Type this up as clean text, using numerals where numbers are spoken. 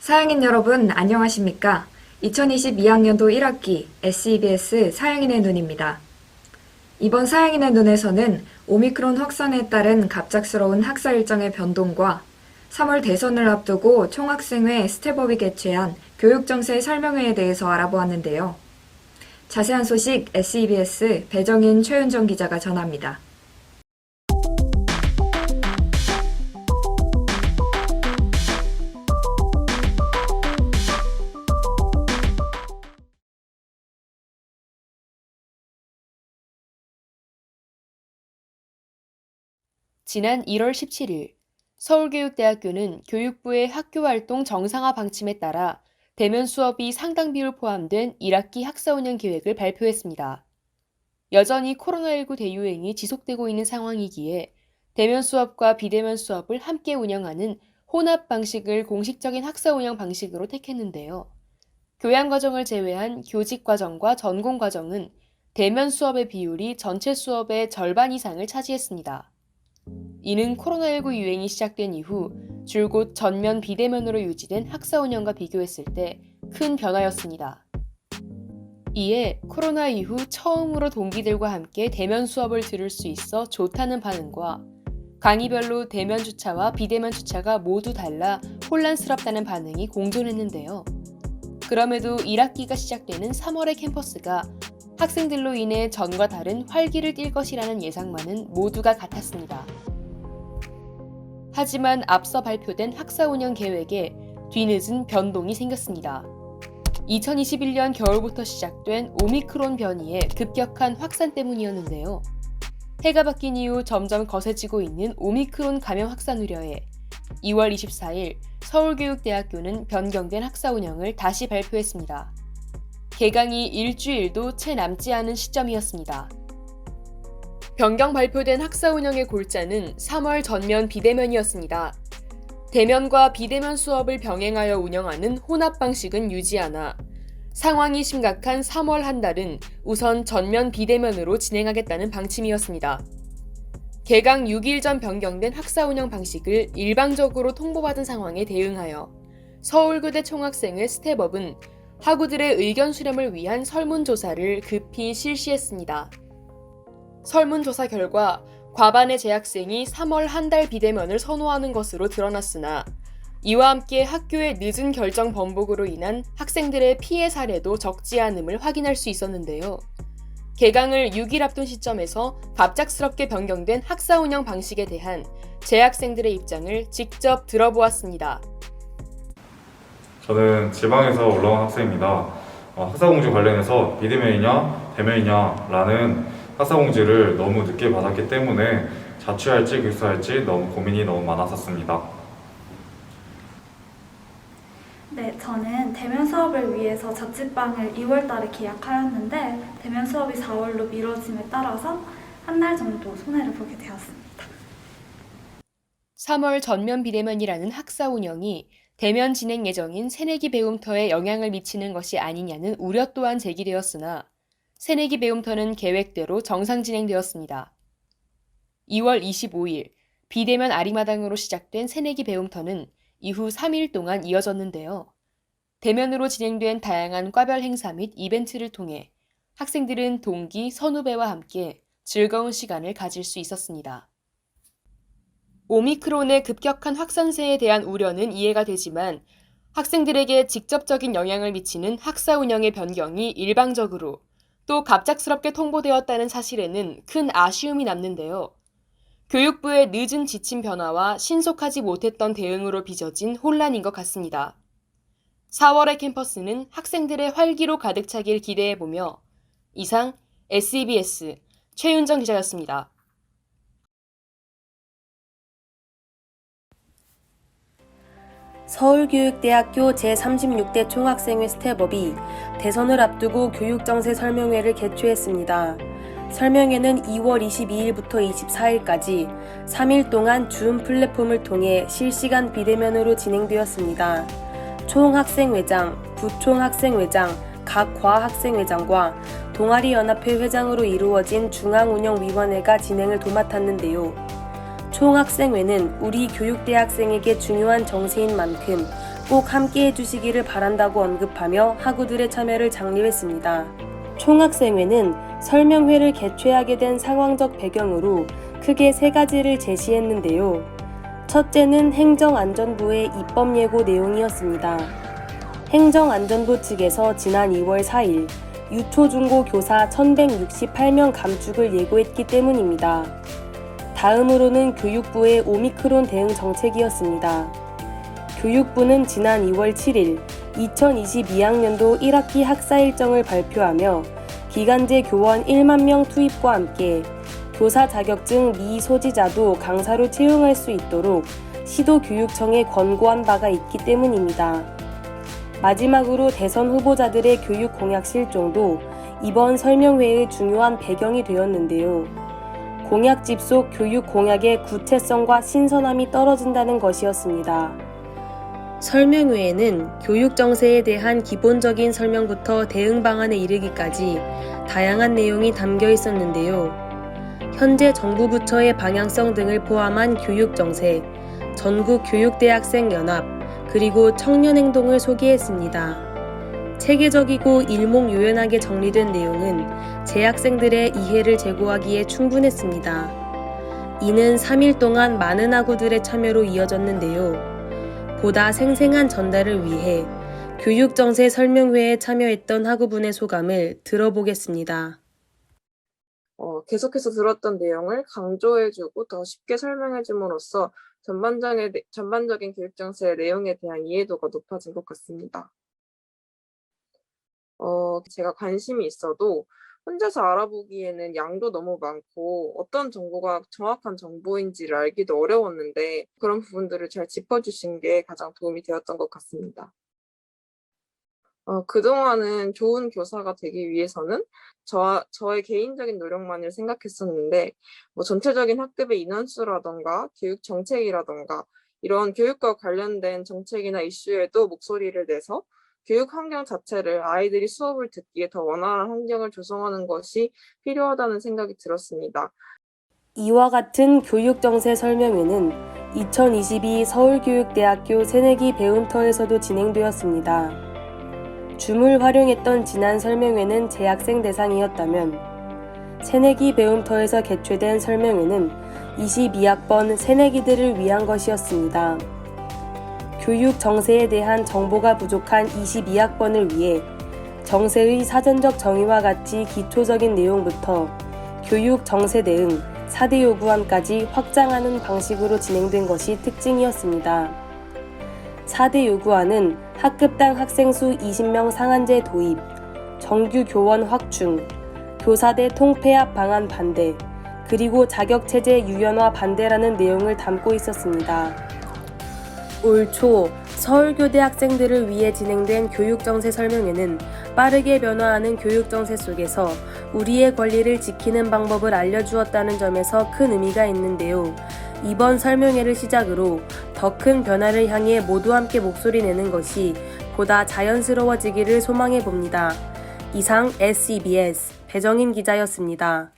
사양인 여러분, 안녕하십니까? 2022학년도 1학기 SEBS 사양인의 눈입니다. 이번 사양인의 눈에서는 오미크론 확산에 따른 갑작스러운 학사 일정의 변동과 3월 대선을 앞두고 총학생회 스텝업이 개최한 교육정세 설명회에 대해서 알아보았는데요. 자세한 소식 SEBS 배정인 최윤정 기자가 전합니다. 지난 1월 17일 서울교육대학교는 교육부의 학교활동 정상화 방침에 따라 대면 수업이 상당 비율 포함된 1학기 학사 운영 계획을 발표했습니다. 여전히 코로나19 대유행이 지속되고 있는 상황이기에 대면 수업과 비대면 수업을 함께 운영하는 혼합 방식을 공식적인 학사 운영 방식으로 택했는데요. 교양과정을 제외한 교직과정과 전공과정은 대면 수업의 비율이 전체 수업의 절반 이상을 차지했습니다. 이는 코로나19 유행이 시작된 이후 줄곧 전면 비대면으로 유지된 학사 운영과 비교했을 때 큰 변화였습니다. 이에 코로나 이후 처음으로 동기들과 함께 대면 수업을 들을 수 있어 좋다는 반응과 강의별로 대면 주차와 비대면 주차가 모두 달라 혼란스럽다는 반응이 공존했는데요. 그럼에도 1학기가 시작되는 3월의 캠퍼스가 학생들로 인해 전과 다른 활기를 띨 것이라는 예상만은 모두가 같았습니다. 하지만 앞서 발표된 학사 운영 계획에 뒤늦은 변동이 생겼습니다. 2021년 겨울부터 시작된 오미크론 변이의 급격한 확산 때문이었는데요. 해가 바뀐 이후 점점 거세지고 있는 오미크론 감염 확산 우려에 2월 24일 서울교육대학교는 변경된 학사 운영을 다시 발표했습니다. 개강이 일주일도 채 남지 않은 시점이었습니다. 변경 발표된 학사 운영의 골자는 3월 전면 비대면이었습니다. 대면과 비대면 수업을 병행하여 운영하는 혼합 방식은 유지하나 상황이 심각한 3월 한 달은 우선 전면 비대면으로 진행하겠다는 방침이었습니다. 개강 6일 전 변경된 학사 운영 방식을 일방적으로 통보받은 상황에 대응하여 서울교대 총학생회 스텝업은 학우들의 의견 수렴을 위한 설문조사를 급히 실시했습니다. 설문조사 결과 과반의 재학생이 3월 한 달 비대면을 선호하는 것으로 드러났으나 이와 함께 학교의 늦은 결정 번복으로 인한 학생들의 피해 사례도 적지 않음을 확인할 수 있었는데요. 개강을 6일 앞둔 시점에서 갑작스럽게 변경된 학사 운영 방식에 대한 재학생들의 입장을 직접 들어보았습니다. 저는 지방에서 올라온 학생입니다. 학사공지 관련해서 비대면이냐 대면이냐라는 학사공지를 너무 늦게 받았기 때문에 자취할지 교수할지 너무 고민이 너무 많았었습니다. 네, 저는 대면 수업을 위해서 자취방을 2월 달에 계약하였는데 대면 수업이 4월로 미뤄짐에 따라서 한 달 정도 손해를 보게 되었습니다. 3월 전면 비대면이라는 학사 운영이 대면 진행 예정인 새내기 배움터에 영향을 미치는 것이 아니냐는 우려 또한 제기되었으나 새내기 배움터는 계획대로 정상 진행되었습니다. 2월 25일 비대면 아리마당으로 시작된 새내기 배움터는 이후 3일 동안 이어졌는데요. 대면으로 진행된 다양한 과별 행사 및 이벤트를 통해 학생들은 동기, 선후배와 함께 즐거운 시간을 가질 수 있었습니다. 오미크론의 급격한 확산세에 대한 우려는 이해가 되지만 학생들에게 직접적인 영향을 미치는 학사 운영의 변경이 일방적으로 또 갑작스럽게 통보되었다는 사실에는 큰 아쉬움이 남는데요. 교육부의 늦은 지침 변화와 신속하지 못했던 대응으로 빚어진 혼란인 것 같습니다. 4월의 캠퍼스는 학생들의 활기로 가득 차길 기대해보며 이상 SEBS 최윤정 기자였습니다. 서울교육대학교 제36대 총학생회 스텝업이 대선을 앞두고 교육정세 설명회를 개최했습니다. 설명회는 2월 22일부터 24일까지 3일 동안 줌 플랫폼을 통해 실시간 비대면으로 진행되었습니다. 총학생회장, 부총학생회장, 각 과학생회장과 동아리연합회 회장으로 이루어진 중앙운영위원회가 진행을 도맡았는데요. 총학생회는 우리 교육대학생에게 중요한 정세인 만큼 꼭 함께 해주시기를 바란다고 언급하며 학우들의 참여를 장려했습니다. 총학생회는 설명회를 개최하게 된 상황적 배경으로 크게 3가지를 제시했는데요. 첫째는 행정안전부의 입법 예고 내용이었습니다. 행정안전부 측에서 지난 2월 4일 유초중고 교사 1168명 감축을 예고했기 때문입니다. 다음으로는 교육부의 오미크론 대응 정책이었습니다. 교육부는 지난 2월 7일 2022학년도 1학기 학사 일정을 발표하며 기간제 교원 1만 명 투입과 함께 교사 자격증 미소지자도 강사로 채용할 수 있도록 시도교육청에 권고한 바가 있기 때문입니다. 마지막으로 대선 후보자들의 교육 공약 실종도 이번 설명회의 중요한 배경이 되었는데요. 공약집 속 교육 공약의 구체성과 신선함이 떨어진다는 것이었습니다. 설명회에는 교육 정세에 대한 기본적인 설명부터 대응 방안에 이르기까지 다양한 내용이 담겨 있었는데요. 현재 정부 부처의 방향성 등을 포함한 교육 정세, 전국 교육대학생 연합, 그리고 청년 행동을 소개했습니다. 체계적이고 일목요연하게 정리된 내용은 재학생들의 이해를 제고하기에 충분했습니다. 이는 3일 동안 많은 학우들의 참여로 이어졌는데요. 보다 생생한 전달을 위해 교육정세 설명회에 참여했던 학우분의 소감을 들어보겠습니다. 계속해서 들었던 내용을 강조해주고 더 쉽게 설명해줌으로써 전반적인 교육정세의 내용에 대한 이해도가 높아진 것 같습니다. 제가 관심이 있어도 혼자서 알아보기에는 양도 너무 많고 어떤 정보가 정확한 정보인지를 알기도 어려웠는데 그런 부분들을 잘 짚어주신 게 가장 도움이 되었던 것 같습니다. 그동안은 좋은 교사가 되기 위해서는 저의 개인적인 노력만을 생각했었는데 전체적인 학급의 인원수라던가 교육 정책이라던가 이런 교육과 관련된 정책이나 이슈에도 목소리를 내서 교육 환경 자체를 아이들이 수업을 듣기에 더 원활한 환경을 조성하는 것이 필요하다는 생각이 들었습니다. 이와 같은 교육정세 설명회는 2022 서울교육대학교 새내기 배움터에서도 진행되었습니다. 줌을 활용했던 지난 설명회는 재학생 대상이었다면 새내기 배움터에서 개최된 설명회는 22학번 새내기들을 위한 것이었습니다. 교육 정세에 대한 정보가 부족한 22학번을 위해 정세의 사전적 정의와 같이 기초적인 내용부터 교육 정세 대응 4대 요구안까지 확장하는 방식으로 진행된 것이 특징이었습니다. 4대 요구안은 학급당 학생 수 20명 상한제 도입, 정규 교원 확충, 교사대 통폐합 방안 반대, 그리고 자격체제 유연화 반대라는 내용을 담고 있었습니다. 올 초 서울교대 학생들을 위해 진행된 교육정세 설명회는 빠르게 변화하는 교육정세 속에서 우리의 권리를 지키는 방법을 알려주었다는 점에서 큰 의미가 있는데요. 이번 설명회를 시작으로 더 큰 변화를 향해 모두 함께 목소리 내는 것이 보다 자연스러워지기를 소망해 봅니다. 이상 SEBS 배정인 기자였습니다.